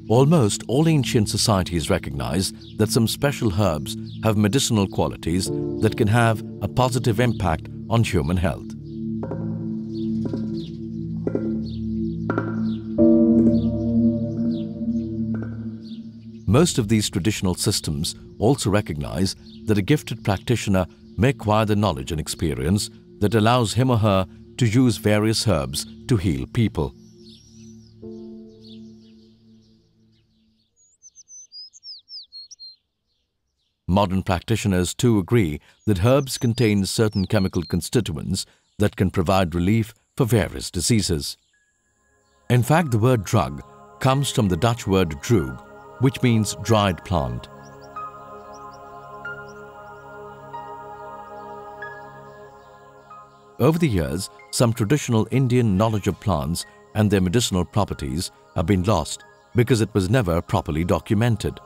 Almost all ancient societies recognize that some special herbs have medicinal qualities that can have a positive impact on human health. Most of these traditional systems also recognize that a gifted practitioner may acquire the knowledge and experience that allows him or her to use various herbs to heal people. Modern practitioners too agree that herbs contain certain chemical constituents that can provide relief for various diseases. In fact, the word drug comes from the Dutch word droog, which means dried plant. Over the years, some traditional Indian knowledge of plants and their medicinal properties have been lost because it was never properly documented.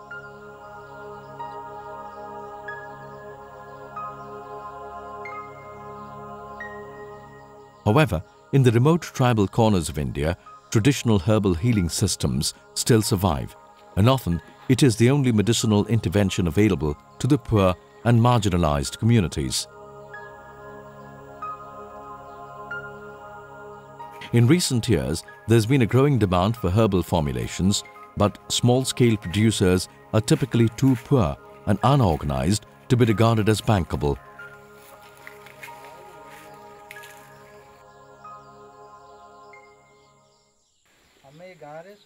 However, in the remote tribal corners of India, traditional herbal healing systems still survive, and often it is the only medicinal intervention available to the poor and marginalized communities. In recent years, there's been a growing demand for herbal formulations, but small-scale producers are typically too poor and unorganized to be regarded as bankable.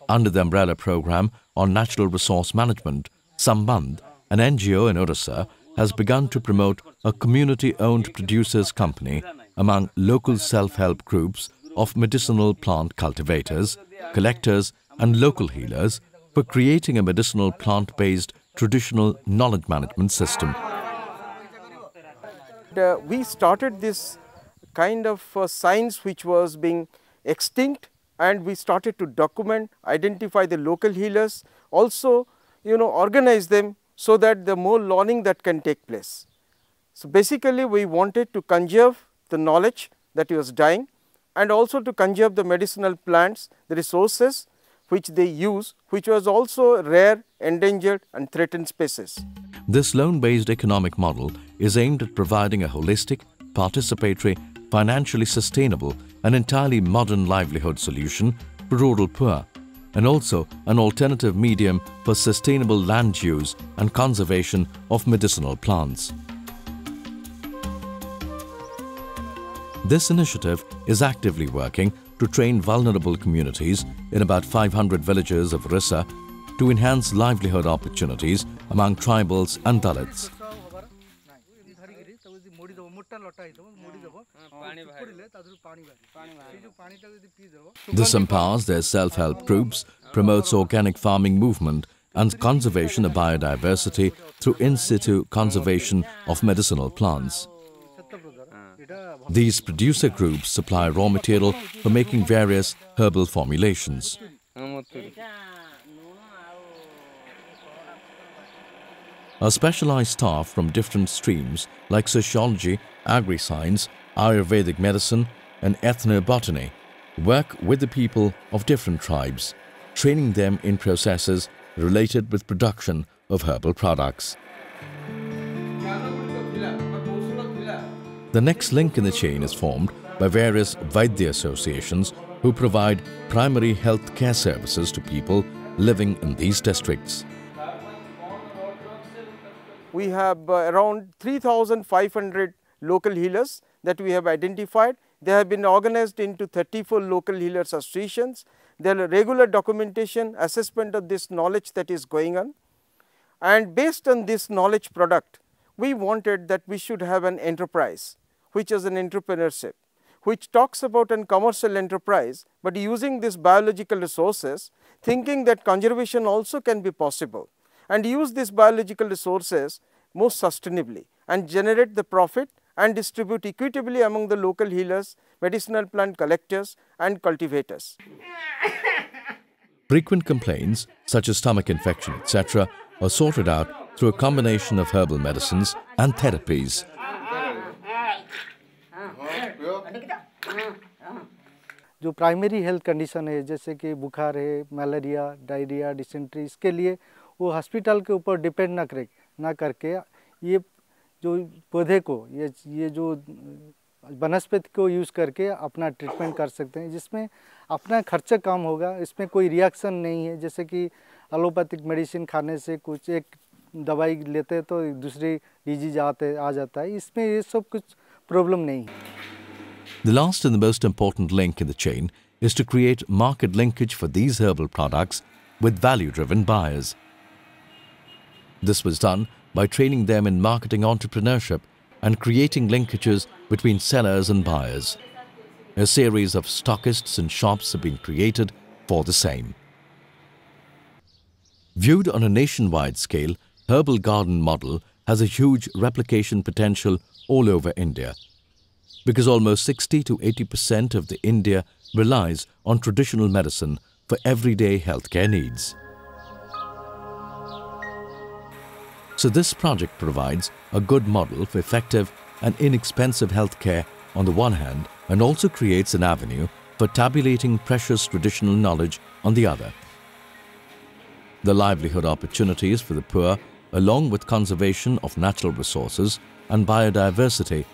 Under the umbrella program on natural resource management, Sambandh, an NGO in Orissa, has begun to promote a community-owned producers company among local self-help groups of medicinal plant cultivators, collectors and local healers for creating a medicinal plant-based traditional knowledge management system. We started this kind of science which was being extinct, and we started to document, identify the local healers, also organize them so that the more learning that can take place. So basically we wanted to conserve the knowledge that was dying, and also to conserve the medicinal plants, the resources which they use, which was also rare, endangered and threatened species. This loan-based economic model is aimed at providing a holistic, participatory, financially sustainable and entirely modern livelihood solution for rural poor, and also an alternative medium for sustainable land use and conservation of medicinal plants. This initiative is actively working to train vulnerable communities in about 500 villages of Orissa to enhance livelihood opportunities among tribals and Dalits. This empowers their self-help groups, promotes organic farming movement and conservation of biodiversity through in-situ conservation of medicinal plants. These producer groups supply raw material for making various herbal formulations. A specialized staff from different streams like sociology, agri-science, Ayurvedic medicine and ethnobotany work with the people of different tribes, training them in processes related with production of herbal products. The next link in the chain is formed by various Vaidya associations who provide primary health care services to people living in these districts. We have around 3,500 local healers that we have identified. They have been organized into 34 local healers associations. There are regular documentation, assessment of this knowledge that is going on. And based on this knowledge product, we wanted that we should have an enterprise, which is an entrepreneurship, which talks about a commercial enterprise, but using these biological resources, thinking that conservation also can be possible, and use these biological resources most sustainably and generate the profit and distribute equitably among the local healers, medicinal plant collectors and cultivators. Frequent complaints such as stomach infection, etc. are sorted out through a combination of herbal medicines and therapies. जो primary health condition है जैसे कि बुखार है, malaria, diarrhoea, dysentery, इसके लिए वो hospital के ऊपर डिपेंड ना करके ये जो पौधे को ये जो वनस्पति को यूज़ करके अपना ट्रीटमेंट कर सकते हैं, जिसमें अपना खर्चा कम होगा। इसमें कोई रिएक्शन नहीं है, जैसे कि एलोपैथिक मेडिसिन खाने से कुछ एक दवाई लेते हैं तो दूसरी डिजीज आ जाता है, इसमें ये सब कुछ प्रॉब्लम नहीं है। The last and the most important link in the chain is to create market linkage for these herbal products with value-driven buyers. This was done by training them in marketing entrepreneurship and creating linkages between sellers and buyers. A series of stockists and shops have been created for the same. Viewed on a nationwide scale, Herbal Garden model has a huge replication potential all over India, because almost 60 to 80% of the India relies on traditional medicine for everyday healthcare needs. So this project provides a good model for effective and inexpensive healthcare on the one hand, and also creates an avenue for tabulating precious traditional knowledge on the other. The livelihood opportunities for the poor, along with conservation of natural resources and biodiversity,